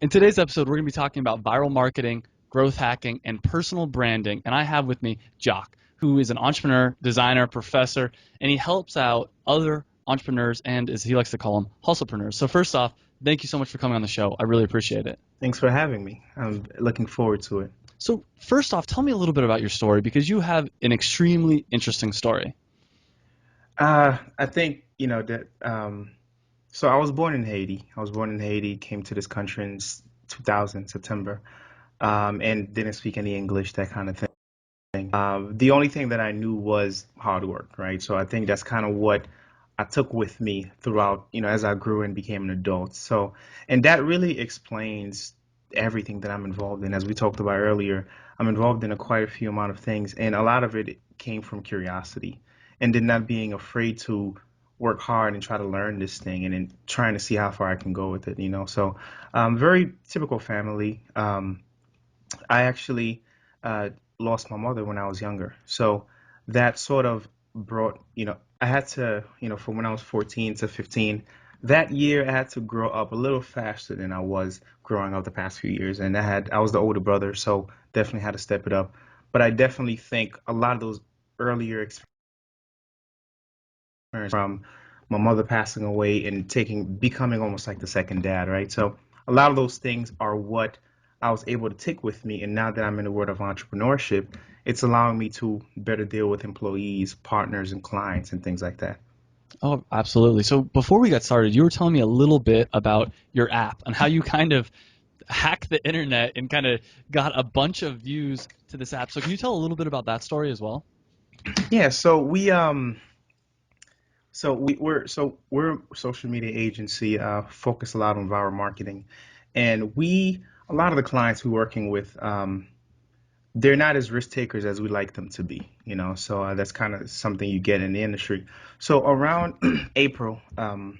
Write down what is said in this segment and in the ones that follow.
In today's episode, we're going to be talking about viral marketing, growth hacking, and personal branding. And I have with me Jacques, who is an entrepreneur, designer, professor, and he helps out other entrepreneurs and, as he likes to call them, hustlepreneurs. So first off, thank you so much for coming on the show. I really appreciate it. Thanks for having me. I'm looking forward to it. So first off, tell me a little bit about your story because you have an extremely interesting story. I think, that, so I was born in Haiti. Came to this country in 2000, September, and didn't speak any English, that kind of thing. The only thing that I knew was hard work, right? So I think that's kind of what I took with me throughout, as I grew and became an adult. So, and that really explains everything that I'm involved in. As we talked about earlier, I'm involved in quite a few amount of things, and a lot of it came from curiosity, and then not being afraid to work hard and try to learn this thing, and then trying to see how far I can go with it. So, very typical family. I actually lost my mother when I was younger. So that sort of brought, I had to, from when I was 14 to 15, that year I had to grow up a little faster than I was growing up the past few years. And I was the older brother, so definitely had to step it up. But I definitely think a lot of those earlier experiences from my mother passing away and becoming almost like the second dad, right? So a lot of those things are what I was able to take with me. And now that I'm in the world of entrepreneurship, it's allowing me to better deal with employees, partners, and clients and things like that. Oh, absolutely. So before we got started, you were telling me a little bit about your app and how you kind of hacked the internet and kind of got a bunch of views to this app. So can you tell a little bit about that story as well? Yeah, we're a social media agency, focus a lot on viral marketing, and a lot of the clients we're working with, they're not as risk takers as we like them to be. So that's kind of something you get in the industry. So around April, it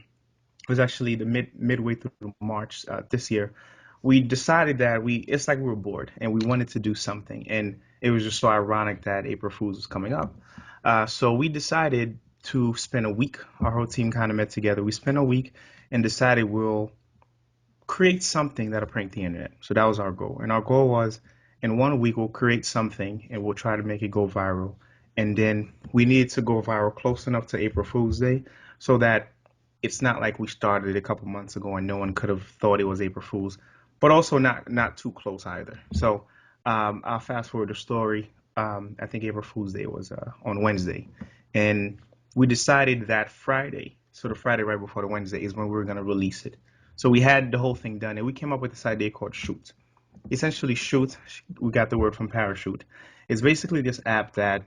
was actually the midway through March this year, we decided that it's like we were bored and we wanted to do something, and it was just so ironic that April Fools was coming up. So we decided to spend a week. Our whole team kind of met together. We spent a week and decided we'll create something that'll prank the internet. So that was our goal. And our goal was in 1 week, we'll create something and we'll try to make it go viral. And then we needed to go viral close enough to April Fool's Day so that it's not like we started a couple months ago and no one could have thought it was April Fool's, but also not too close either. So I'll fast forward the story. I think April Fool's Day was on Wednesday. And we decided that Friday, so the Friday right before the Wednesday, is when we were going to release it. So we had the whole thing done, and we came up with this idea called CHUTE. Essentially, CHUTE, we got the word from parachute. It's basically this app that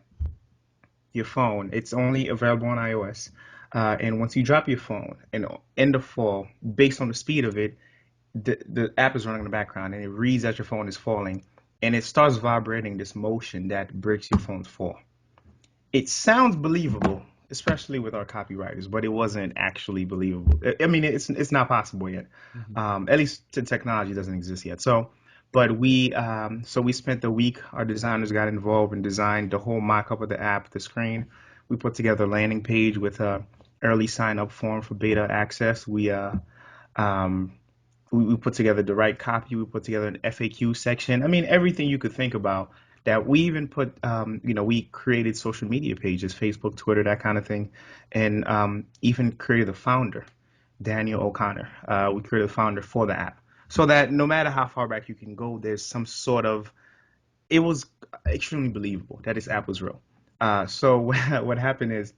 your phone, it's only available on iOS. And once you drop your phone and in the fall, based on the speed of it, the app is running in the background and it reads that your phone is falling and it starts vibrating this motion that breaks your phone's fall. It sounds believable, especially with our copywriters, but it wasn't actually believable. I mean, it's not possible yet. Mhm. At least the technology doesn't exist yet. So we spent the week. Our designers got involved and designed the whole mock-up of the app, the screen. We put together a landing page with a early sign-up form for beta access. Um, we put together the right copy. We put together an FAQ section. I mean, everything you could think about. That we even we created social media pages, Facebook, Twitter, that kind of thing, and even created a founder, Daniel O'Connor. We created a founder for the app, so that no matter how far back you can go, there's some sort of. It was extremely believable that this app was real. So what happened is,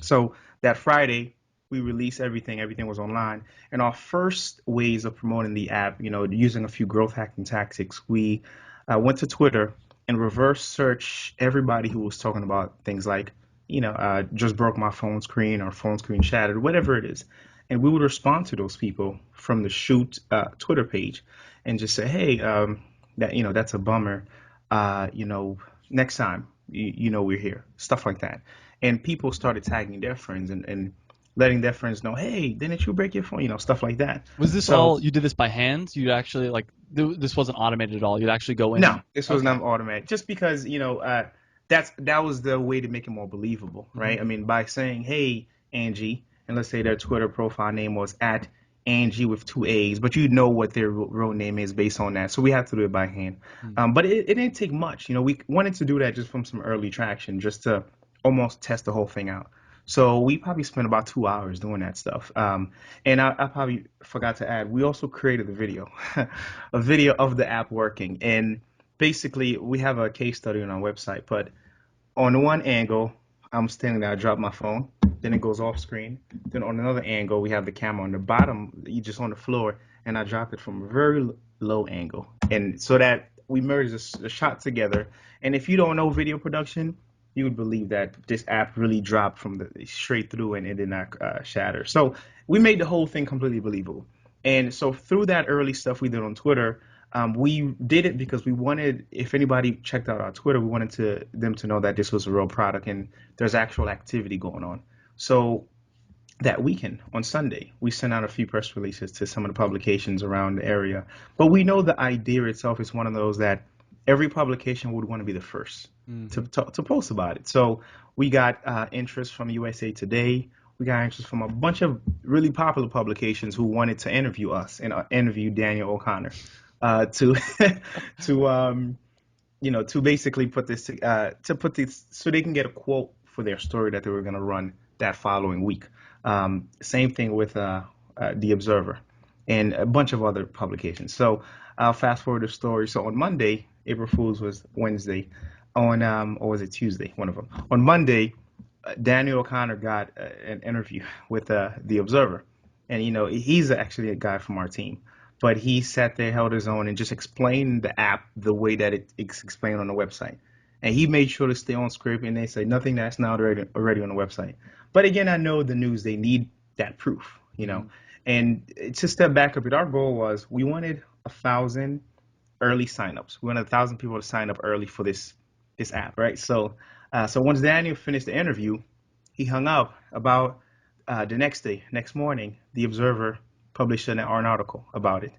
so that Friday, we released everything. Everything was online. And our first ways of promoting the app, using a few growth hacking tactics, we went to Twitter and reverse search everybody who was talking about things like, just broke my phone screen or phone screen shattered, whatever it is. And we would respond to those people from the Shoot Twitter page and just say, hey, that's a bummer. Next time, we're here, stuff like that. And people started tagging their friends and letting their friends know, hey, didn't you break your phone? Stuff like that. Was this So all you did this by hand? You actually this wasn't automated at all. You'd actually go in no, and this was okay. not automatic. Just because that was the way to make it more believable, Hmm. right? I mean, by saying, hey, Angie, and let's say their Twitter profile name was at Angie with two A's, but you know what their real name is based on that. So we had to do it by hand. But it didn't take much. We wanted to do that just from some early traction, just to almost test the whole thing out. So we probably spent about 2 hours doing that stuff. And I probably forgot to add, we also created a video, a video of the app working. And basically, we have a case study on our website, but on one angle, I'm standing there, I drop my phone, then it goes off screen. Then on another angle, we have the camera on the bottom, you just on the floor, and I drop it from a very low angle. And so that we merge the shot together. And if you don't know video production, you would believe that this app really dropped from the straight through and it did not shatter. So we made the whole thing completely believable. And so through that early stuff we did on Twitter, we did it because we wanted, if anybody checked out our Twitter, we wanted them to know that this was a real product and there's actual activity going on. So that weekend on Sunday, we sent out a few press releases to some of the publications around the area. But we know the idea itself is one of those that every publication would want to be the first to post about it. So we got interest from USA Today. We got interest from a bunch of really popular publications who wanted to interview us and interview Daniel O'Connor to to basically put this so they can get a quote for their story that they were going to run that following week. Same thing with The Observer and a bunch of other publications. So I'll fast forward the story. So on Monday, April Fool's was Wednesday, or was it Tuesday? One of them. On Monday, Daniel O'Connor got an interview with The Observer. And, he's actually a guy from our team. But he sat there, held his own, and just explained the app the way that it's explained on the website. And he made sure to stay on script, and they say nothing that's not already on the website. But again, I know the news, they need that proof, And to step back a bit, our goal was we wanted 1,000 early signups. We wanted 1,000 people to sign up early for this app, right? So once Daniel finished the interview, he hung up. About the next morning, The Observer published an article about it.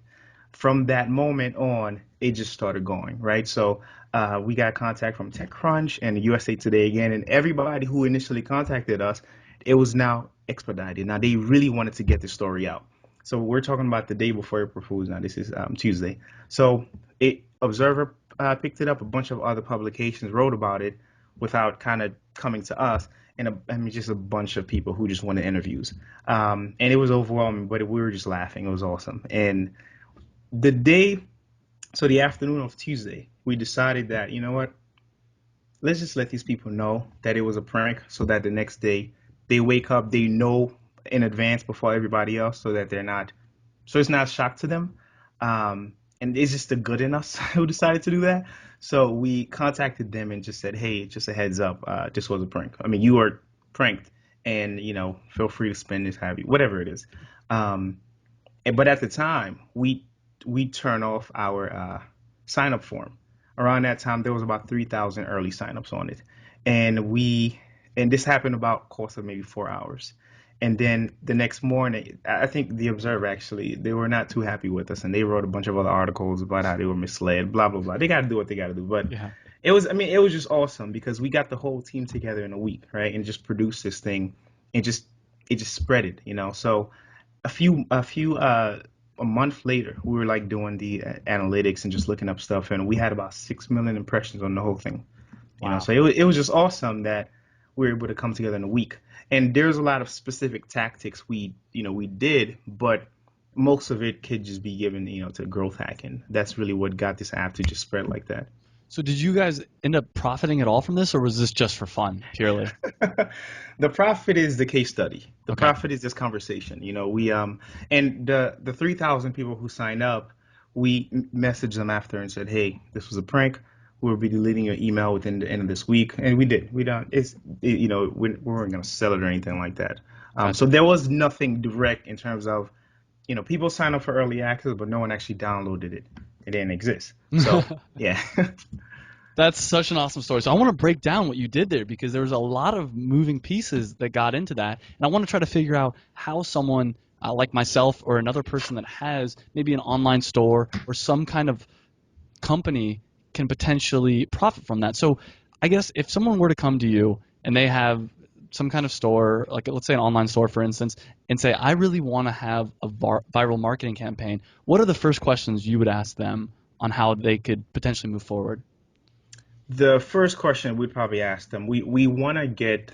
From that moment on, it just started going, right? So we got contact from TechCrunch and USA Today again, and everybody who initially contacted us, it was now expedited. Now they really wanted to get the story out. So we're talking about the day before April Fool's. Now this is Tuesday. So Observer picked it up. A bunch of other publications wrote about it without kind of coming to us. And just a bunch of people who just wanted interviews. And it was overwhelming, but we were just laughing. It was awesome. And the afternoon of Tuesday, we decided that, you know what, let's just let these people know that it was a prank so that the next day they wake up, they know in advance before everybody else so that it's not a shock to them. And it's just the good in us who decided to do that. So we contacted them and just said, hey, just a heads up, this was a prank. I mean, you were pranked and, feel free to spend this, whatever it is. But at the time, we turned off our sign-up form. Around that time, there was about 3,000 early signups on it. And this happened about course of maybe 4 hours. And then the next morning, I think The Observer, actually, they were not too happy with us. And they wrote a bunch of other articles about how they were misled, blah, blah, blah. They got to do what they got to do. But yeah. It was just awesome because we got the whole team together in a week, right? And just produced this thing and it just spread it, So a month later, we were like doing the analytics and just looking up stuff. And we had about 6 million impressions on the whole thing. Wow. So it was just awesome that we were able to come together in a week. And there's a lot of specific tactics we did, but most of it could just be given, to growth hacking. That's really what got this app to just spread like that. So did you guys end up profiting at all from this, or was this just for fun, purely? The profit is the case study. The profit is this conversation. We and the 3,000 people who signed up, we messaged them after and said, hey, this was a prank. We'll be deleting your email within the end of this week, and we did. We don't. We weren't going to sell it or anything like that. So there was nothing direct in terms of, people sign up for early access, but no one actually downloaded it. It didn't exist. So yeah. That's such an awesome story. So I want to break down what you did there because there was a lot of moving pieces that got into that, and I want to try to figure out how someone like myself or another person that has maybe an online store or some kind of company can potentially profit from that. So I guess if someone were to come to you and they have some kind of store, like let's say an online store, for instance, and say, I really want to have a viral marketing campaign, what are the first questions you would ask them on how they could potentially move forward? The first question we'd probably ask them, we want to get,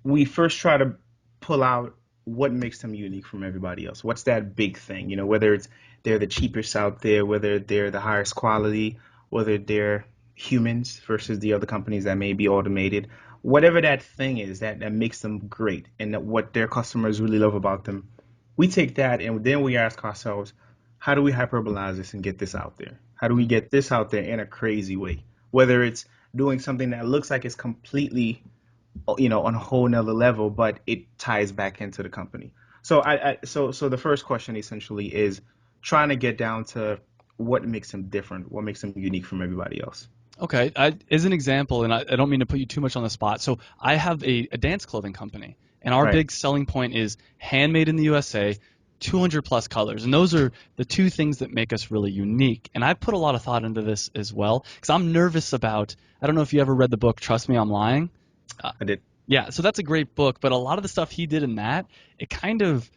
we first try to pull out what makes them unique from everybody else. What's that big thing? Whether it's they're the cheapest out there, whether they're the highest quality, whether they're humans versus the other companies that may be automated. Whatever that thing is that makes them great and that what their customers really love about them, we take that and then we ask ourselves, how do we hyperbolize this and get this out there? How do we get this out there in a crazy way? Whether it's doing something that looks like it's completely on a whole nother level, but it ties back into the company. So the first question essentially is trying to get down to what makes them different, what makes them unique from everybody else. Okay, as an example, and I don't mean to put you too much on the spot. So I have a dance clothing company, and our Right. big selling point is handmade in the USA, 200 plus colors, and those are the two things that make us really unique. And I put a lot of thought into this as well because I'm nervous about. I don't know if you ever read the book Trust Me, I'm Lying. Uh, I did. yeah, so that's a great book, but a lot of the stuff he did in that, it kind of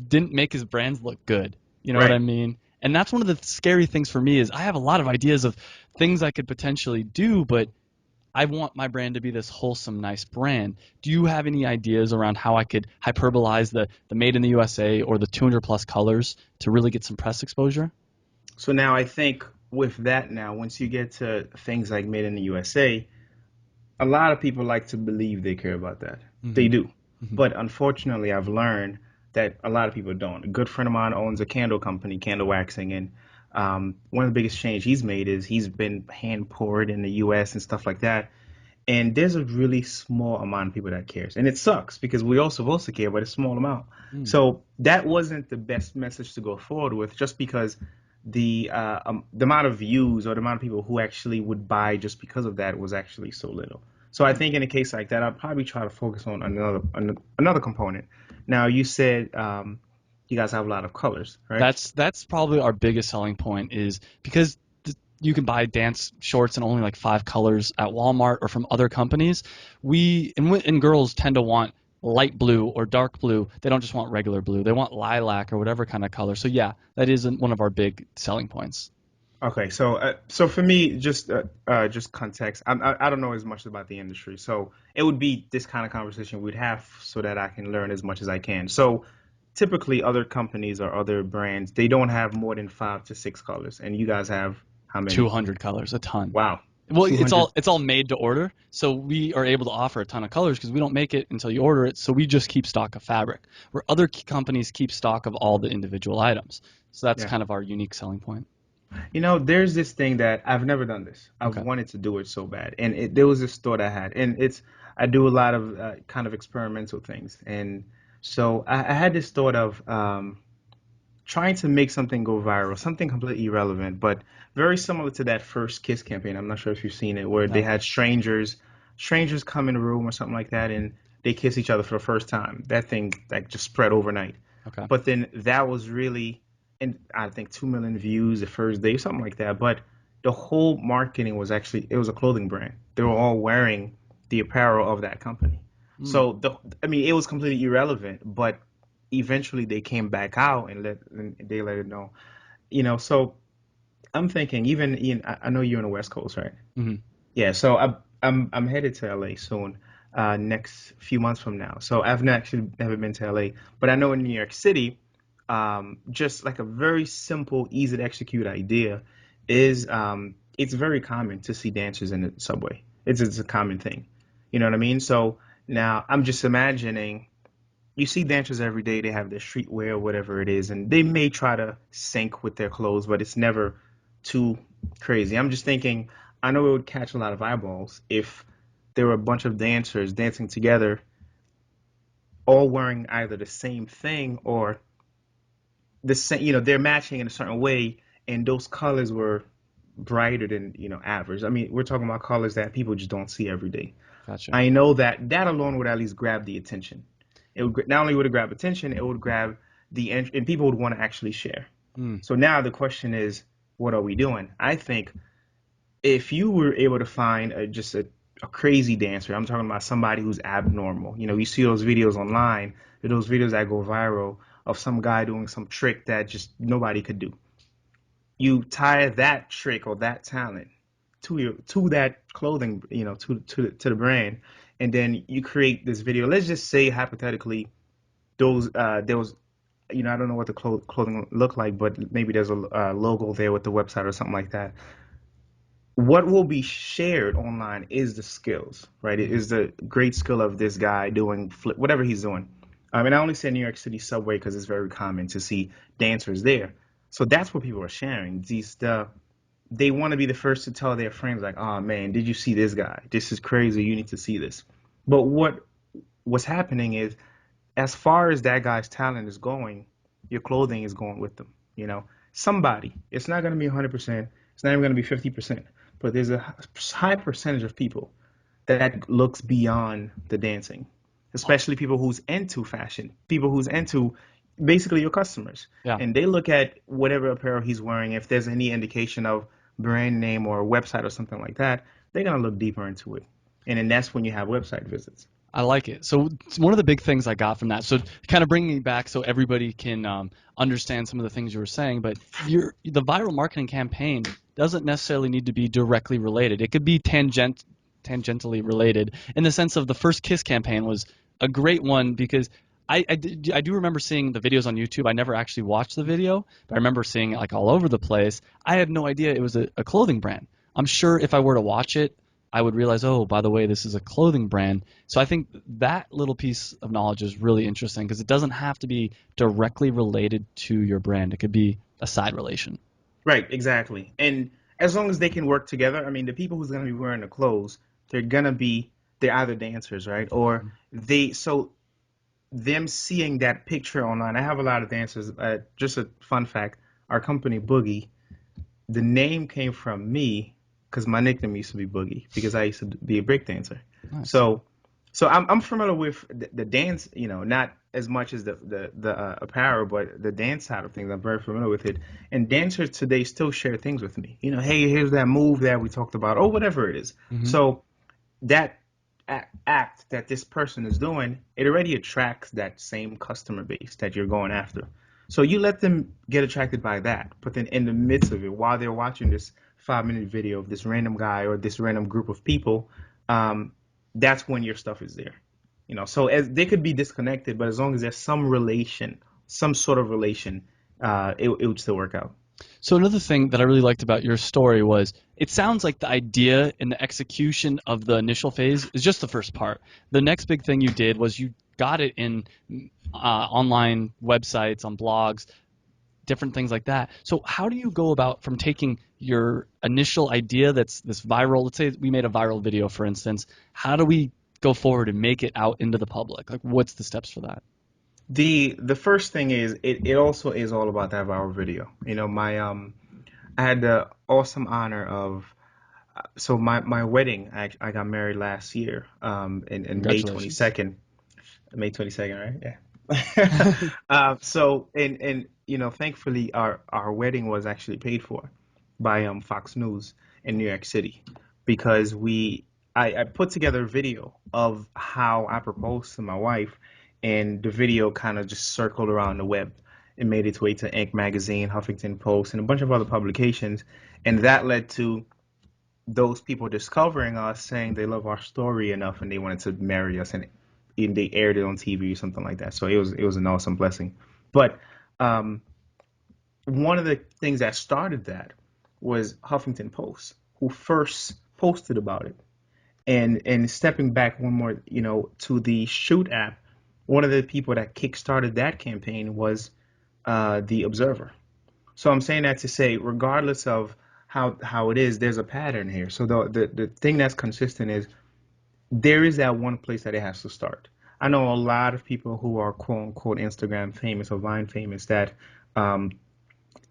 didn't make his brands look good. You know what I Right. mean? And that's one of the scary things for me is I have a lot of ideas of things I could potentially do, but I want my brand to be this wholesome, nice brand. Do you have any ideas around how I could hyperbolize the made in the USA or the 200 plus colors to really get some press exposure? So now I think with that now, once you get to things like made in the USA, a lot of people like to believe they care about that. They Hmm. do. Hmm. But unfortunately, I've learned that a lot of people don't. A good friend of mine owns a candle company, candle waxing, and one of the biggest change he's made is he's been hand poured in the US and stuff like that. And there's a really small amount of people that cares. And it sucks because we're all supposed to care, but it's a small amount. Mm. So that wasn't the best message to go forward with just because the amount of views or the amount of people who actually would buy just because of that was actually so little. So I think in a case like that, I'd probably try to focus on another component. Now you said you guys have a lot of colors, right? That's probably our biggest selling point is because you can buy dance shorts in only like 5 colors at Walmart or from other companies. And girls tend to want light blue or dark blue. They don't just want regular blue. They want lilac or whatever kind of color. So yeah, that is one of our big selling points. Okay, so for me, just context. I don't know as much about the industry, so it would be this kind of conversation we'd have so that I can learn as much as I can. So typically, other companies or other brands they don't have more than 5 to 6 colors, and you guys have how many? 200 colors, a ton. Wow, Well, it's 200. all made to order, so we are able to offer a ton of colors because we don't make it until you order it. So we just keep stock of fabric, where other companies keep stock of all the individual items. So that's Yeah. kind of our unique selling point. There's this thing that I've never done this. I've Okay. wanted to do it so bad, and there was this thought I had, and I do a lot of kind of experimental things, and so I had this thought of trying to make something go viral, something completely irrelevant, but very similar to that first Kiss campaign. I'm not sure if you've seen it, where they No. had strangers come in a room or something like that, and they kiss each other for the first time. That thing like just spread overnight. Okay. But then that was really, and I think 2 million views the first day, something like that. But the whole marketing was actually it was a clothing brand. They were Hmm. all wearing the apparel of that company. Hmm. So I mean, it was completely irrelevant, but eventually they came back out and they let it know. So I'm thinking even I know you're on the West Coast, right? Hmm. Yeah, so I'm headed to LA soon, next few months from now. So I've not actually never been to LA, but I know in New York City, just like a very simple, easy to execute idea is it's very common to see dancers in the subway. It's a common thing. You know what I mean? So now I'm just imagining you see dancers every day, they have their streetwear or whatever it is, and they may try to sync with their clothes, but it's never too crazy. I'm just thinking, I know it would catch a lot of eyeballs if there were a bunch of dancers dancing together, all wearing either the same thing or the same, they're matching in a certain way, and those colors were brighter than, average. I mean, we're talking about colors that people just don't see every day. Gotcha. I know that that alone would at least grab the attention. It would not only would it grab attention, it would grab and people would want to actually share. Hmm. So now the question is, what are we doing? I think if you were able to find just a crazy dancer. I'm talking about somebody who's abnormal. You see those videos online, those videos that go viral of some guy doing some trick that just nobody could do. You tie that trick or that talent to that clothing, to the brand, and then you create this video. Let's just say hypothetically, there was, I don't know what the clothing look like, but maybe there's a logo there with the website or something like that. What will be shared online is the skills, right? It is the great skill of this guy doing flip, whatever he's doing. And I only say New York City subway because it's very common to see dancers there. So that's what people are sharing. They want to be the first to tell their friends, like, "Oh man, did you see this guy? This is crazy. You need to see this." But what's happening is, as far as that guy's talent is going, your clothing is going with them. Somebody. It's not going to be 100%. It's not even going to be 50%. But there's a high percentage of people that looks beyond the dancing, especially people who's into fashion, people who's into basically your customers. Yeah. And they look at whatever apparel he's wearing, if there's any indication of brand name or a website or something like that, they're going to look deeper into it. And then that's when you have website visits. I like it. So one of the big things I got from that, so kind of bringing me back so everybody can understand some of the things you were saying, but the viral marketing campaign doesn't necessarily need to be directly related. It could be tangentially related in the sense of the First Kiss campaign was a great one because I do remember seeing the videos on YouTube. I never actually watched the video, but I remember seeing it like all over the place. I had no idea it was a clothing brand. I'm sure if I were to watch it, I would realize, oh, by the way, this is a clothing brand. So I think that little piece of knowledge is really interesting because it doesn't have to be directly related to your brand. It could be a side relation. Right, exactly. And as long as they can work together, I mean, the people who's going to be wearing the clothes, they're either dancers, right? Or so them seeing that picture online. I have a lot of dancers. Just a fun fact, our company, Boogie, the name came from me because my nickname used to be Boogie because I used to be a break dancer. Nice. So I'm familiar with the dance, not as much as the apparel, but the dance side of things. I'm very familiar with it. And dancers today still share things with me. Hey, here's that move that we talked about, or whatever it is. Mm-hmm. So that act that this person is doing, it already attracts that same customer base that you're going after. So you let them get attracted by that, but then in the midst of it, while they're watching this 5-minute video of this random guy or this random group of people, that's when your stuff is there. So as they could be disconnected, but as long as there's some relation, some sort of relation, it would still work out. So another thing that I really liked about your story was it sounds like the idea and the execution of the initial phase is just the first part. The next big thing you did was you got it in online websites, on blogs, different things like that. So how do you go about from taking your initial idea that's this viral, let's say we made a viral video, for instance, how do we go forward and make it out into the public? Like what's the steps for that? The first thing is it also is all about that viral video. I had the awesome honor of so my wedding, I got married last year in May 22nd. May 22nd, right? Yeah. So and thankfully our wedding was actually paid for by Fox News in New York City because I put together a video of how I proposed to my wife, and the video kind of just circled around the web. It made its way to Inc. magazine, Huffington Post, and a bunch of other publications, and that led to those people discovering us, saying they love our story enough and they wanted to marry us, and they aired it on TV or something like that. So it was an awesome blessing. But one of the things that started that was Huffington Post, who first posted about it. And stepping back one more, to the CHUTE app, one of the people that kickstarted that campaign was the Observer. So I'm saying that to say, regardless of how it is, there's a pattern here. So the thing that's consistent is there is that one place that it has to start. I know a lot of people who are quote unquote Instagram famous or Vine famous that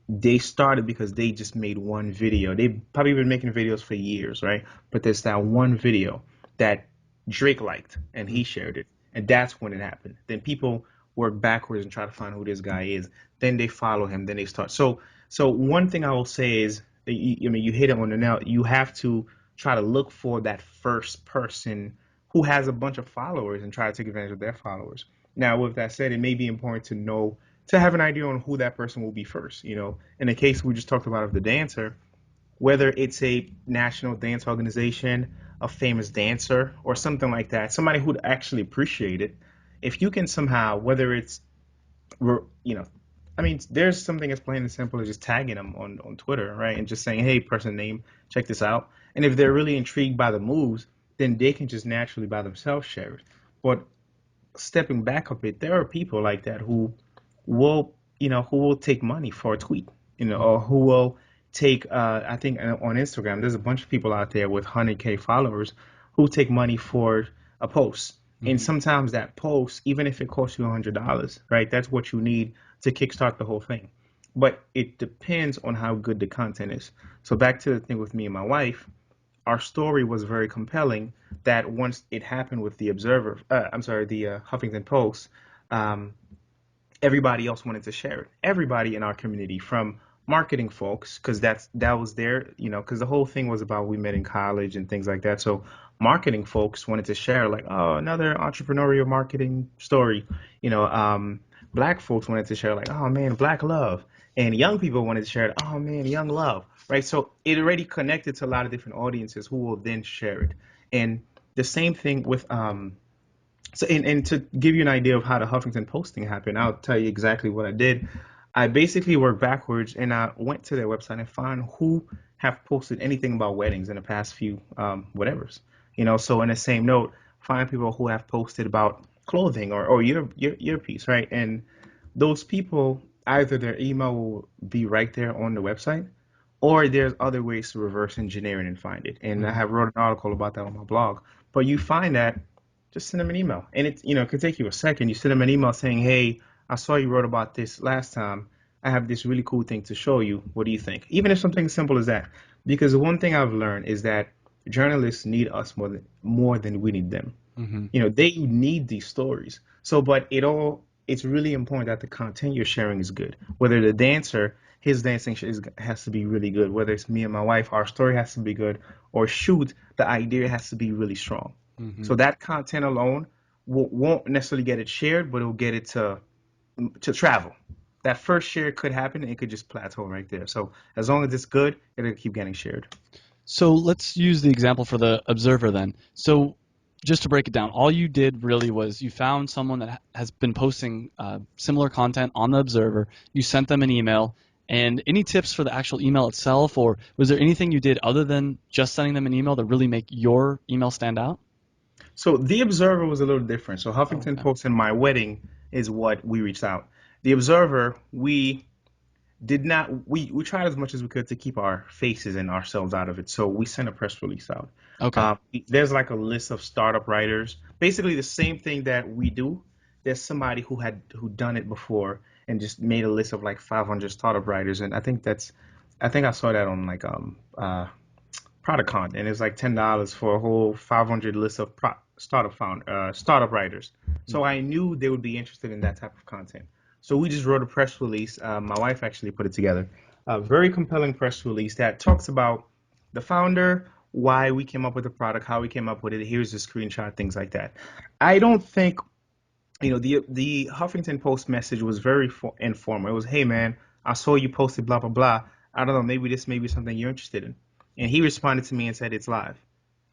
they started because they just made one video. They've probably been making videos for years, right? But there's that one video that Drake liked and he shared it. And that's when it happened. Then people work backwards and try to find who this guy is. Then they follow him. Then they start. So one thing I will say is, you hit it on the nail. You have to try to look for that first person who has a bunch of followers and try to take advantage of their followers. Now, with that said, it may be important to know to have an idea on who that person will be first. In the case we just talked about of the dancer, whether it's a national dance organization, a famous dancer, or something like that, somebody who'd actually appreciate it. If you can somehow, whether it's you know, I mean, there's something as plain and simple as just tagging them on Twitter, right? And just saying, hey, person name, check this out. And if they're really intrigued by the moves, then they can just naturally by themselves share it. But stepping back a bit, there are people like that who will take money for a tweet, or who will take, I think on Instagram, there's a bunch of people out there with 100K followers who take money for a post. And Mm-hmm. sometimes that post, even if it costs you $100, right, that's what you need to kickstart the whole thing. But it depends on how good the content is. So back to the thing with me and my wife, our story was very compelling that once it happened with the Observer, I'm sorry, the Huffington Post, um, everybody else wanted to share it. Everybody in our community, from marketing folks, because that was their, because the whole thing was about we met in college and things like that. So marketing folks wanted to share, like, oh, another entrepreneurial marketing story. Black folks wanted to share, like, oh man, black love, and young people wanted to share, oh man, young love, right? So it already connected to a lot of different audiences who will then share it, and the same thing with so, and to give you an idea of how the Huffington posting happened, I'll tell you exactly what I did. I basically worked backwards and I went to their website and found who have posted anything about weddings in the past few whatevers. So in the same note, find people who have posted about clothing or your piece, right? And those people, either their email will be right there on the website, or there's other ways to reverse engineer it and find it. And I Mm-hmm. have wrote an article about that on my blog. But you find that, just send them an email. And it could take you a second. You send them an email saying, hey, I saw you wrote about this last time. I have this really cool thing to show you. What do you think? Even if something as simple as that. Because the one thing I've learned is that journalists need us more than we need them. Mm-hmm. They need these stories. So, but it's really important that the content you're sharing is good. Whether the dancer, his dancing has to be really good. Whether it's me and my wife, our story has to be good. Or shoot, the idea has to be really strong. Mm-hmm. So that content alone won't necessarily get it shared, but it'll get it to travel. That first share could happen, and it could just plateau right there. So as long as it's good, it'll keep getting shared. So let's use the example for the observer then. So just to break it down, all you did really was you found someone that has been posting similar content on the observer. You sent them an email. And any tips for the actual email itself, or was there anything you did other than just sending them an email to really make your email stand out? So the Observer was a little different. So Oh, Huffington okay. Post and my wedding is what we reached out. The Observer, we did not we tried as much as we could to keep our faces and ourselves out of it. So we sent a press release out. Okay. There's like a list of startup writers, basically the same thing that we do. There's somebody who done it before and just made a list of like 500 startup writers, and I think I saw that on like Producon, and it's like $10 for a whole 500 list of startup writers. So I knew they would be interested in that type of content. So we just wrote a press release. My wife actually put it together. A very compelling press release that talks about the founder, why we came up with the product, how we came up with it. Here's the screenshot, things like that. I don't think the Huffington Post message was very informal. It was, hey man, I saw you posted blah blah blah. I don't know, maybe this may be something you're interested in. And he responded to me and said it's live.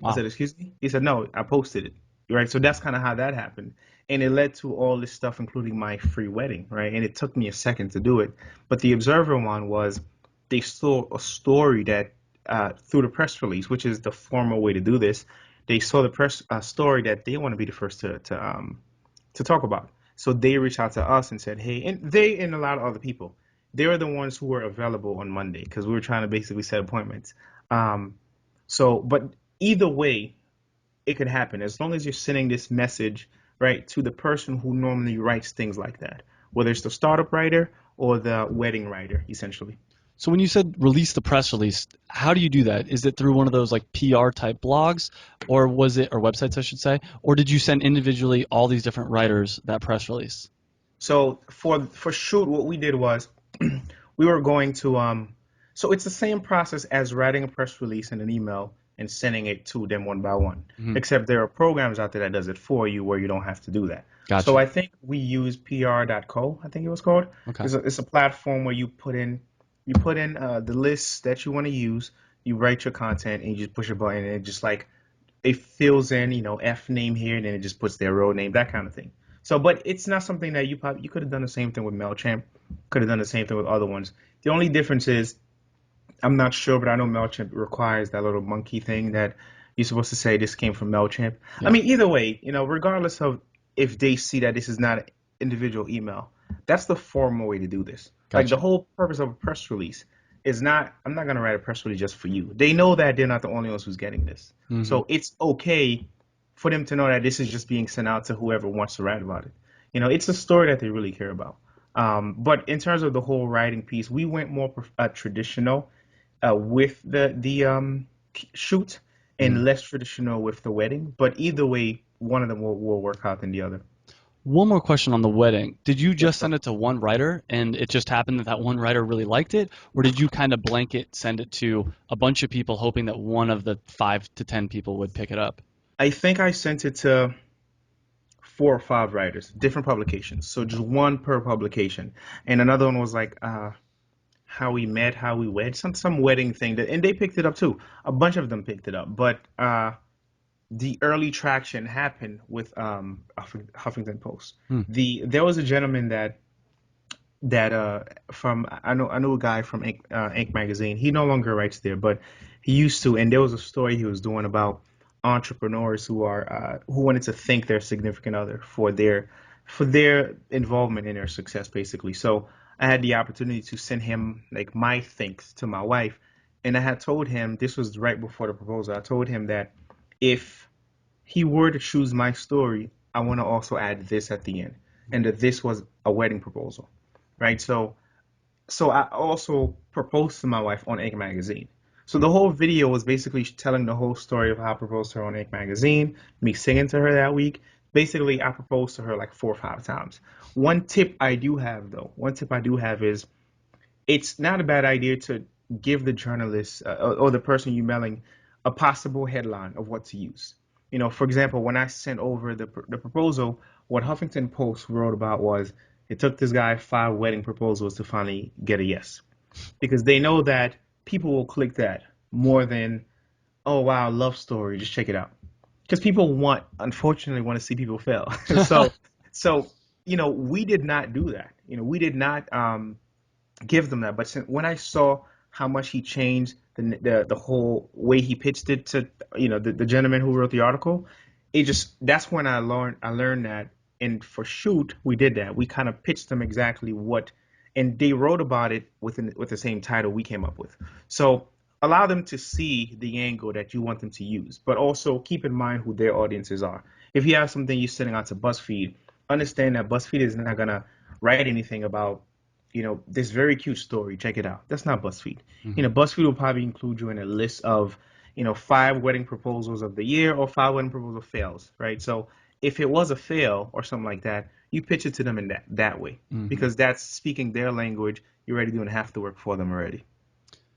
I Wow. said, excuse me? He said, no, I posted it. Right. So that's kind of how that happened. And it led to all this stuff, including my free wedding. Right. And it took me a second to do it. But the Observer one was they saw a story that through the press release, which is the formal way to do this, they saw the press story that they want to be the first to talk about. So they reached out to us and said, hey, and they and a lot of other people, they were the ones who were available on Monday because we were trying to basically set appointments. Um, but either way, it could happen as long as you're sending this message right to the person who normally writes things like that, whether it's the startup writer or the wedding writer, essentially. So when you said release the press release, how do you do that? Is it through one of those like PR type blogs, or was it, or websites I should say, or did you send individually all these different writers that press release? So for shoot, what we did was we were going to so it's the same process as writing a press release and an email and sending it to them one by one. Hmm. Except there are programs out there that does it for you where you don't have to do that. So Gotcha. I think we use PR.co, I think it was called. Okay. It's a platform where you put in the lists that you want to use, you write your content, and you just push a button, and it just like it fills in, F name here, and then it just puts their road name, that kind of thing. So, but it's not something that you could have done the same thing with Mailchimp, could have done the same thing with other ones. The only difference is I'm not sure, but I know Mailchimp requires that little monkey thing that you're supposed to say this came from Mailchimp. I Yeah. mean, either way, regardless of if they see that this is not an individual email, that's the formal way to do this. Like the Gotcha. whole purpose of a press release is not, I'm not gonna write a press release just for you. They know that they're not the only ones who's getting this. Hmm. So it's okay for them to know that this is just being sent out to whoever wants to write about it. It's a story that they really care about. But in terms of the whole writing piece, we went more traditional with the shoot Hmm. and less traditional with the wedding. But either way, one of them will work out than the other. One more question on the wedding. Did you Yes, just sir. send it to one writer and it just happened that that one writer really liked it? Or did you kind of blanket send it to a bunch of people hoping that one of the 5 to 10 people would pick it up? I think I sent it to 4 or 5 writers, different publications. So just one per publication. And another one was like how we met, how we wed, some wedding thing that, and they picked it up too. A bunch of them picked it up, but the early traction happened with Huffington Post. Hmm. There was a gentleman that from I know a guy from Ink magazine. He no longer writes there, but he used to. And there was a story he was doing about entrepreneurs who wanted to thank their significant other for their involvement in their success, basically. So I had the opportunity to send him like my thanks to my wife, and I had told him this was right before the proposal. I told him that if he were to choose my story, I want to also add this at the end, and that this was a wedding proposal, right? So I also proposed to my wife on Ink Magazine. So the whole video was basically telling the whole story of how I proposed to her on Ink Magazine, me singing to her that week. Basically, I proposed to her like 4 or 5 times. One tip I do have is it's not a bad idea to give the journalist or the person you're mailing a possible headline of what to use. For example, when I sent over the proposal, what Huffington Post wrote about was it took this guy 5 wedding proposals to finally get a yes, because they know that people will click that more than, oh wow, love story, just check it out, because people unfortunately want to see people fail. So we did not do that. We did not give them that. But when I saw how much he changed the whole way he pitched it to the gentleman who wrote the article, that's when I learned that. And for shoot, we did that. We kind of pitched them exactly what, and they wrote about it with the same title we came up with. So allow them to see the angle that you want them to use, but also keep in mind who their audiences are. If you have something you're sending out to BuzzFeed, understand that BuzzFeed is not gonna write anything about this very cute story. Check it out. That's not BuzzFeed. Hmm. BuzzFeed will probably include you in a list of, 5 wedding proposals of the year or 5 wedding proposal fails, right? So if it was a fail or something like that, you pitch it to them in that way, Hmm. because that's speaking their language. You're already doing half the work for them already.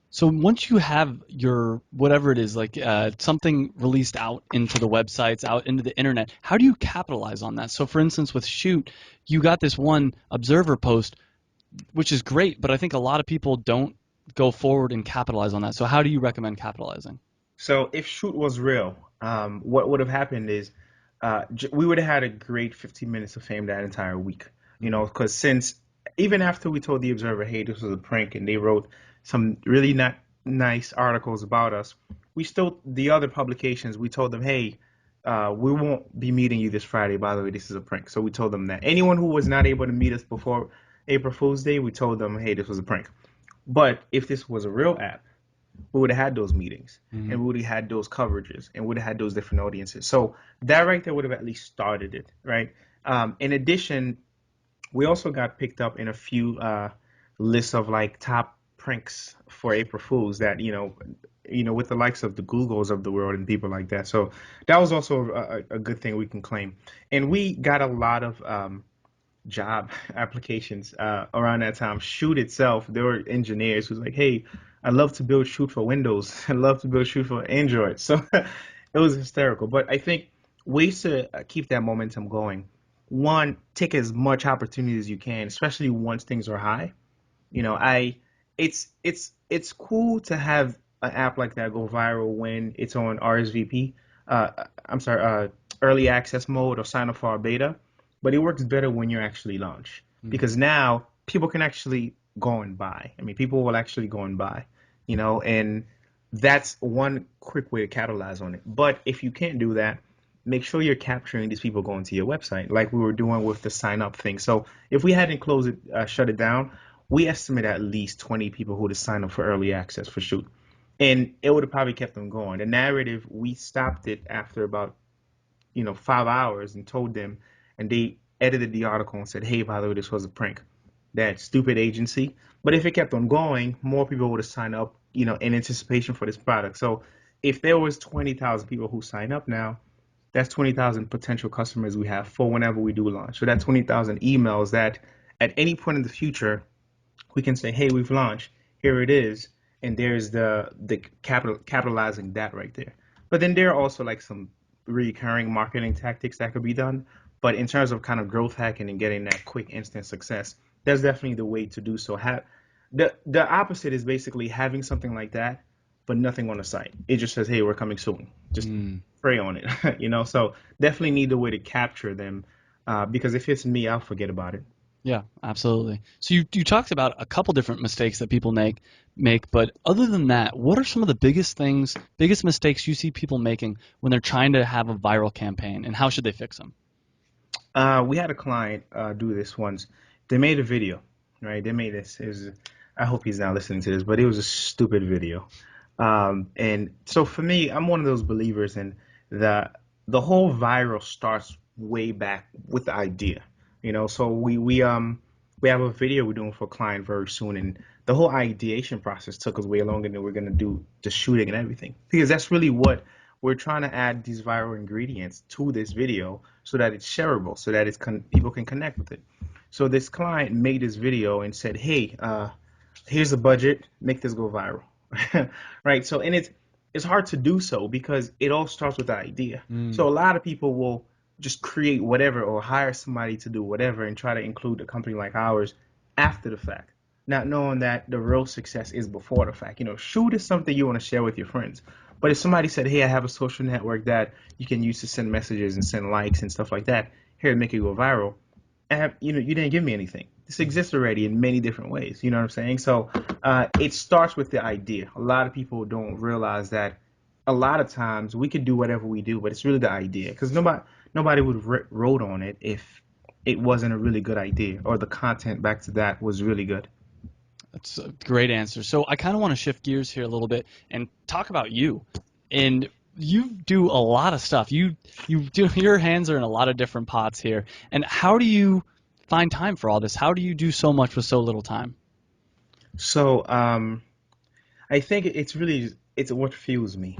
So once you have your whatever it is, like something released out into the websites, out into the internet, how do you capitalize on that? So for instance, with Shoot, you got this one observer post, which is great, but I think a lot of people don't go forward and capitalize on that. So how do you recommend capitalizing? So if shoot was real, what would have happened is we would have had a great 15 minutes of fame that entire week. Hmm. Because since even after we told the Observer, hey, this was a prank, and they wrote some really not nice articles about us, the other publications, we told them, hey, we won't be meeting you this Friday. By the way, this is a prank. So we told them that anyone who was not able to meet us before April Fool's Day, we told them, hey, this was a prank. But if this was a real app, we would have had those meetings, Hmm. and we would have had those coverages, and we would have had those different audiences. So that right there would have at least started it, right? In addition, we also got picked up in a few lists of like top pranks for April Fools that with the likes of the Googles of the world and people like that. So that was also a good thing we can claim, and we got a lot of job applications around that time. Shoot itself, there were engineers who's like, hey, I love to build shoot for Windows. I love to build shoot for Android. So it was hysterical. But I think ways to keep that momentum going. One, take as much opportunity as you can, especially once things are high. You know, it's cool to have an app like that go viral when it's on RSVP. I'm sorry, early access mode or sign up for our beta, but it works better when you're actually launched Mm. because now people can actually go and buy. I mean, people will actually go and buy, and that's one quick way to capitalize on it. But if you can't do that, make sure you're capturing these people going to your website, like we were doing with the sign up thing. So if we hadn't closed it, shut it down, we estimate at least 20 people who would have signed up for early access for Shoot. And it would have probably kept them going. The narrative, we stopped it after about, 5 hours and told them, and they edited the article and said, hey, by the way, this was a prank. That stupid agency. But if it kept on going, more people would have signed up, in anticipation for this product. So if there was 20,000 people who sign up now, that's 20,000 potential customers we have for whenever we do launch. So that's 20,000 emails that at any point in the future, we can say, hey, we've launched, here it is, and there's the capitalizing that right there. But then there are also like some recurring marketing tactics that could be done. But in terms of kind of growth hacking and getting that quick instant success, that's definitely the way to do so. Have the opposite is basically having something like that, but nothing on the site. It just says, hey, we're coming soon. Just Mm. pray on it, So definitely need a way to capture them, because if it's me, I'll forget about it. Yeah, absolutely. So you talked about a couple different mistakes that people make, but other than that, what are some of the biggest mistakes you see people making when they're trying to have a viral campaign, and how should they fix them? We had a client do this once. They made a video, right? They made this. I hope he's not listening to this, but it was a stupid video. And so for me, I'm one of those believers in the the whole viral starts way back with the idea. So we have a video we're doing for a client very soon, and the whole ideation process took us way longer than we're gonna do the shooting and everything, because that's really what we're trying to add, these viral ingredients to this video so that it's shareable, so that people can connect with it. So this client made this video and said, "Hey, here's a budget, make this go viral." Right? So, and it's hard to do so because it all starts with the idea. Mm. So a lot of people will just create whatever or hire somebody to do whatever and try to include a company like ours after the fact, not knowing that the real success is before the fact. Shoot is something you want to share with your friends. But if somebody said, "Hey, I have a social network that you can use to send messages and send likes and stuff like that. Here, make it go viral," you didn't give me anything. This exists already in many different ways. You know what I'm saying? So it starts with the idea. A lot of people don't realize that a lot of times we could do whatever we do, but it's really the idea. Because nobody would have wrote on it if it wasn't a really good idea or the content back to that was really good. That's a great answer. So I kind of want to shift gears here a little bit and talk about you. And you do a lot of stuff. You do your hands are in a lot of different pots here. And how do you find time for all this? How do you do so much with so little time? So I think it's what fuels me.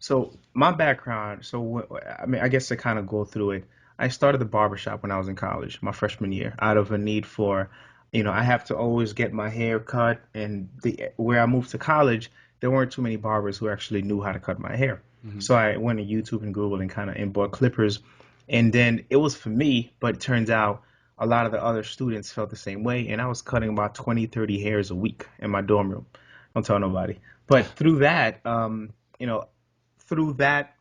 So my background. I mean, I guess to kind of go through it, I started the barbershop when I was in college, my freshman year, out of a need for, I have to always get my hair cut, and the where I moved to college, there weren't too many barbers who actually knew how to cut my hair. Hmm. So I went to YouTube and Google and kind of and bought clippers, and then it was for me, but it turns out a lot of the other students felt the same way, and I was cutting about 20, 30 hairs a week in my dorm room. Don't tell nobody. But you know, through that,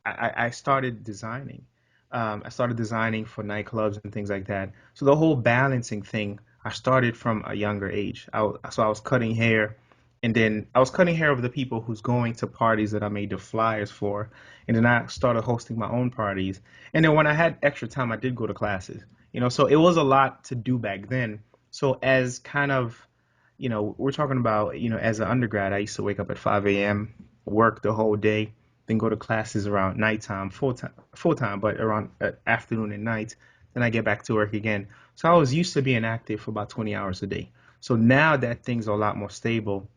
I started designing. I started designing for nightclubs and things like that. So the whole balancing thing, I started from a younger age. So I was cutting hair, and then I was cutting hair of the people who's going to parties that I made the flyers for, and then I started hosting my own parties. And then when I had extra time, I did go to classes. So it was a lot to do back then. So as kind of we're talking about, as an undergrad, I used to wake up at 5 a.m., work the whole day, then go to classes around nighttime, full time, but around afternoon and night. Then I get back to work again. So I was used to being active for about 20 hours a day. So now that things are a lot more stable,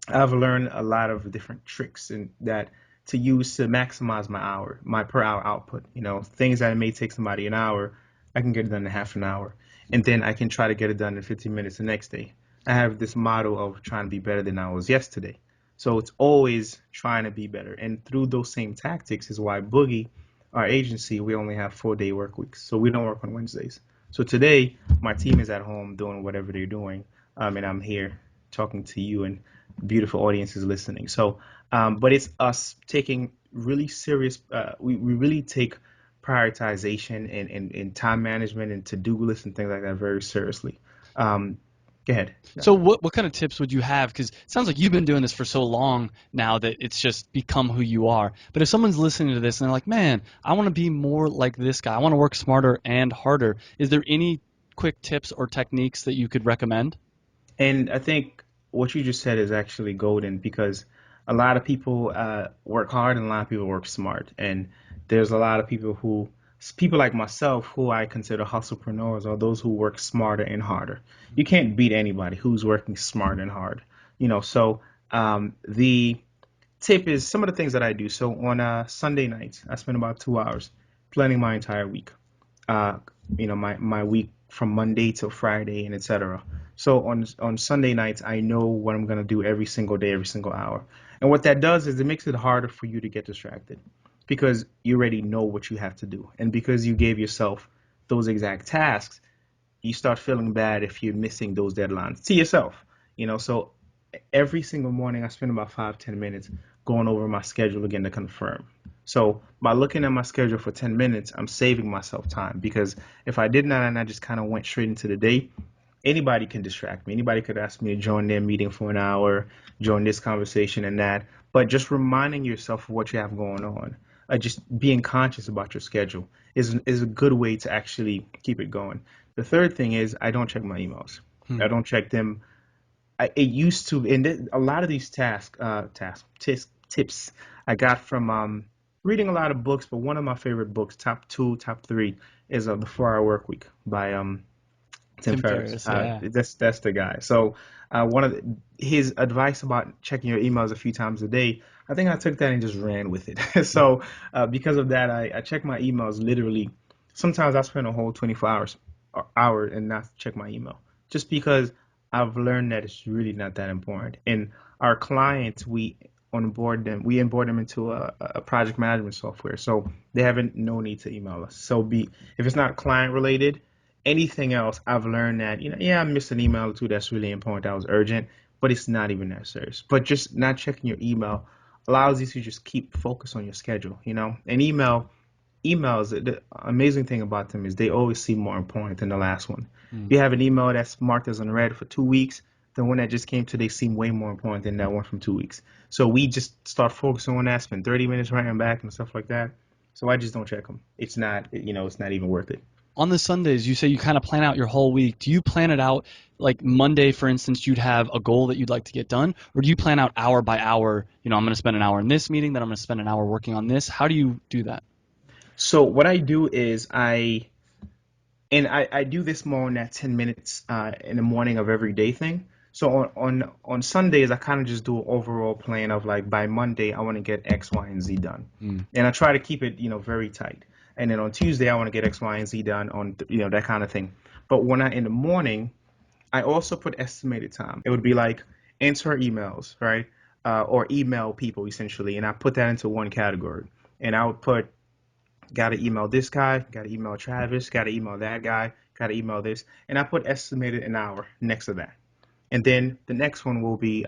I've learned a lot of different tricks and that to use to maximize my per hour output. Things that may take somebody an hour, I can get it done in half an hour, and then I can try to get it done in 15 minutes the next day. I have this motto of trying to be better than I was yesterday. So it's always trying to be better. And through those same tactics is why Boogie, our agency, we only have 4-day work weeks. So we don't work on Wednesdays. So today, my team is at home doing whatever they're doing. And I'm here talking to you and beautiful audiences listening. So, but it's us taking really serious, we really take prioritization and time management and to-do lists and things like that very seriously. Um, Go ahead. Yeah. So what kind of tips would you have? Because it sounds like you've been doing this for so long now that it's just become who you are. But if someone's listening to this and they're like, man, I want to be more like this guy. I want to work smarter and harder. Is there any quick tips or techniques that you could recommend? And I think what you just said is actually golden because a lot of people work hard and a lot of people work smart. And there's a lot of people like myself, who I consider hustlepreneurs, or those who work smarter and harder. You can't beat anybody who's working smart and hard. So the tip is some of the things that I do. So on Sunday nights, I spend about 2 hours planning my entire week. uh, my week from Monday till Friday and etc. So on Sunday nights, I know what I'm gonna do every single day, every single hour. And what that does is it makes it harder for you to get distracted because you already know what you have to do. And because you gave yourself those exact tasks, you start feeling bad if you're missing those deadlines to yourself. So every single morning I spend about 5-10 minutes going over my schedule again to confirm. So by looking at my schedule for 10 minutes, I'm saving myself time because if I did not and I just kind of went straight into the day, anybody can distract me. Anybody could ask me to join their meeting for an hour, join this conversation and that. But just reminding yourself of what you have going on, just being conscious about your schedule is a good way to actually keep it going. The third thing is I don't check my emails. Hmm. I don't check them. It used to, and a lot of these tips I got from reading a lot of books, but one of my favorite books, top two, top three, is The 4 Hour Work Week by Tim Tim Ferriss. Ferriss, yeah. That's the guy. So one of his advice about checking your emails a few times a day, I think I took that and just ran with it. So because of that, I check my emails literally. Sometimes I spend a whole 24 hour and not check my email, just because I've learned that it's really not that important. And our clients, we onboard them into a project management software, so they haven't no need to email us. So if it's not client related, anything else, I've learned that, yeah, I missed an email or two that's really important, that was urgent, but it's not even that serious. But just not checking your email allows you to just keep focus on your schedule, And emails, the amazing thing about them is they always seem more important than the last one. Hmm. You have an email that's marked as unread for 2 weeks, the one that just came today seem way more important than that one from 2 weeks. So we just start focusing on that, spend 30 minutes writing back and stuff like that. So I just don't check them. It's not even worth it. On the Sundays, you say you kind of plan out your whole week. Do you plan it out like Monday, for instance, you'd have a goal that you'd like to get done? Or do you plan out hour by hour? I'm going to spend an hour in this meeting, then I'm going to spend an hour working on this. How do you do that? So what I do is I do this more in that 10 minutes in the morning of every day thing. So on Sundays, I kind of just do an overall plan of like by Monday, I want to get X, Y, and Z done. Mm. And I try to keep it, very tight. And then on Tuesday, I want to get X, Y, and Z done on, that kind of thing. But in the morning, I also put estimated time. It would be like answer emails, right? Or email people essentially. And I put that into one category. And I would put got to email this guy, got to email Travis, got to email that guy, got to email this. And I put estimated an hour next to that. And then the next one will be,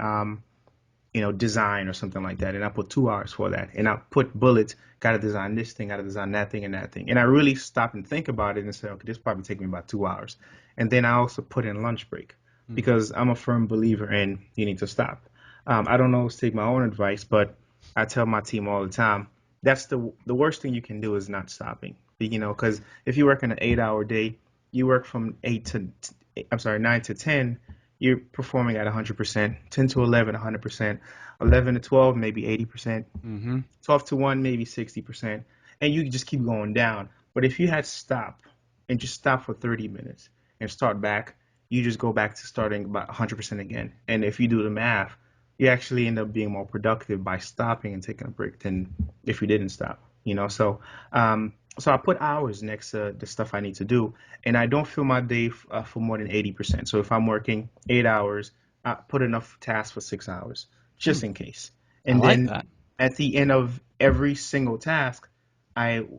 design or something like that. And I put 2 hours for that. And I put bullets, got to design this thing, got to design that thing and that thing. And I really stop and think about it and say, okay, this probably take me about 2 hours. And then I also put in lunch break Mm. because I'm a firm believer in you need to stop. I don't always take my own advice, but I tell my team all the time, that's the worst thing you can do is not stopping. Because if you work in an 8 hour day, you work from 9 to 10, you're performing at 100%, 10 to 11, 100%, 11 to 12, maybe 80%, Mm-hmm. 12 to 1, maybe 60%, and you just keep going down. But if you had stop and just stop for 30 minutes and start back, you just go back to starting about 100% again. And if you do the math, you actually end up being more productive by stopping and taking a break than if you didn't stop. So I put hours next to the stuff I need to do, and I don't fill my day for more than 80%. So if I'm working 8 hours, I put enough tasks for 6 hours, Hmm, just in case. I And like then that. at the end of every single task,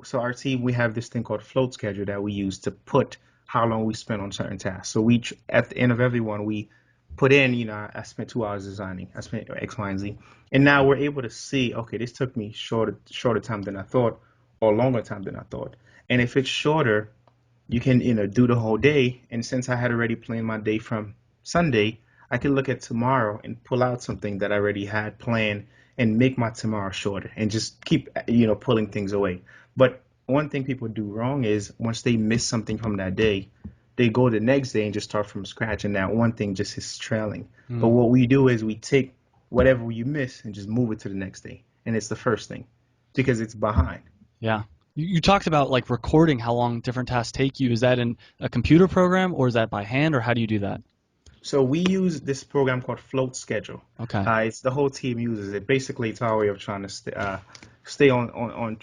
so our team, we have this thing called float schedule that we use to put how long we spend on certain tasks. So at the end of every one, we put in, I spent 2 hours designing, I spent X, Y, and Z, and now we're able to see, okay, this took me shorter time than I thought, or longer time than I thought. And if it's shorter, you can, do the whole day. And since I had already planned my day from Sunday, I can look at tomorrow and pull out something that I already had planned and make my tomorrow shorter and just keep, pulling things away. But one thing people do wrong is once they miss something from that day, they go the next day and just start from scratch, and that one thing just is trailing. But Hmm, what we do is we take whatever you miss and just move it to the next day, and it's the first thing because it's behind. yeah. You talked about like recording how long different tasks take you. Is that in a computer program or is that by hand or how do you do that? So we use this program called Float Schedule. Okay. It's the whole team uses it. Basically, it's our way of trying to stay on.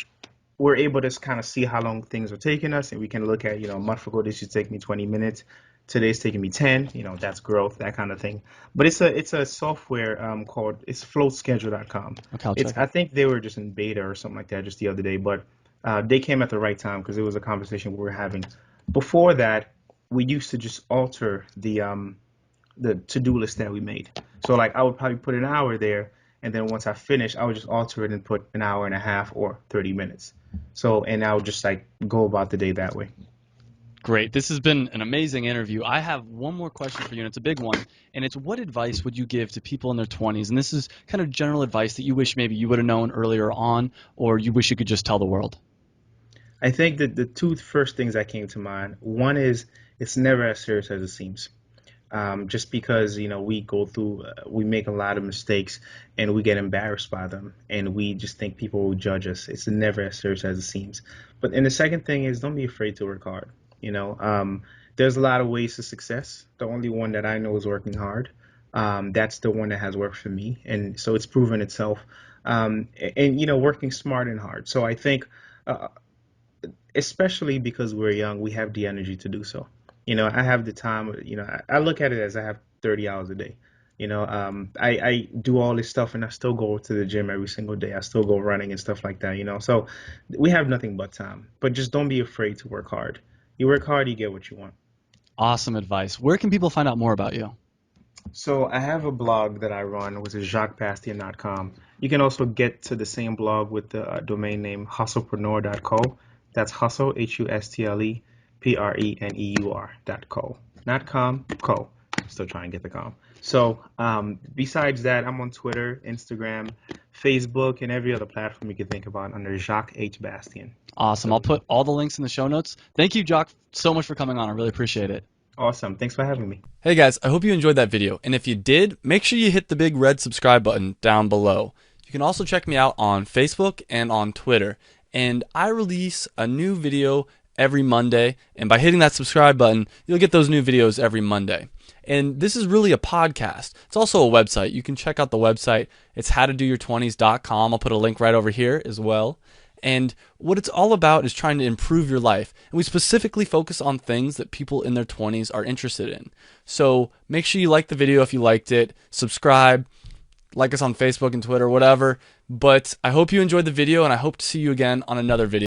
We're able to kind of see how long things are taking us, and we can look at, a month ago this should take me 20 minutes. Today's taking me 10. That's growth, that kind of thing. But it's a software called it's floatschedule.com. Okay, I'll It's check I it. think they were just in beta or something like that just the other day, but they came at the right time because it was a conversation we were having. Before that, we used to just alter the to-do list that we made. So like I would probably put an hour there, and then once I finish, I would just alter it and put an hour and a half or 30 minutes. So and I would just like go about the day that way. Great. This has been an amazing interview. I have one more question for you, and it's a big one. And it's what advice would you give to people in their 20s? And this is kind of general advice that you wish maybe you would have known earlier on, or you wish you could just tell the world. I think that the two first things that came to mind, one is it's never as serious as it seems. Just because we make a lot of mistakes and we get embarrassed by them, and we just think people will judge us. It's never as serious as it seems. But and the second thing is don't be afraid to work hard. There's a lot of ways to success. The only one that I know is working hard. That's the one that has worked for me, and so it's proven itself. And working smart and hard. So I think. Especially because we're young, we have the energy to do so. I have the time, I look at it as I have 30 hours a day. I do all this stuff and I still go to the gym every single day. I still go running and stuff like that. So we have nothing but time. But just don't be afraid to work hard. You work hard, you get what you want. Awesome advice. Where can people find out more about you? So I have a blog that I run, which is jacquesbastien.com. You can also get to the same blog with the domain name hustlepreneur.co. That's hustle, hustlepreneur.co. Not com, co. Still trying to get the com. So besides that, I'm on Twitter, Instagram, Facebook, and every other platform you can think about under Jacques H. Bastien. Awesome. I'll So put all the links in the show notes. Thank you, Jacques, so much for coming on. I really appreciate it. awesome. Thanks for having me. Hey guys, I hope you enjoyed that video. And if you did, make sure you hit the big red subscribe button down below. You can also check me out on Facebook and on Twitter. And I release a new video every Monday. And by hitting that subscribe button, you'll get those new videos every Monday. And this is really a podcast. It's also a website. You can check out the website. It's howtodoyour20s.com. I'll put a link right over here as well. And what it's all about is trying to improve your life. And we specifically focus on things that people in their 20s are interested in. So make sure you like the video if you liked it. Subscribe, like us on Facebook and Twitter, whatever. But I hope you enjoyed the video, and I hope to see you again on another video.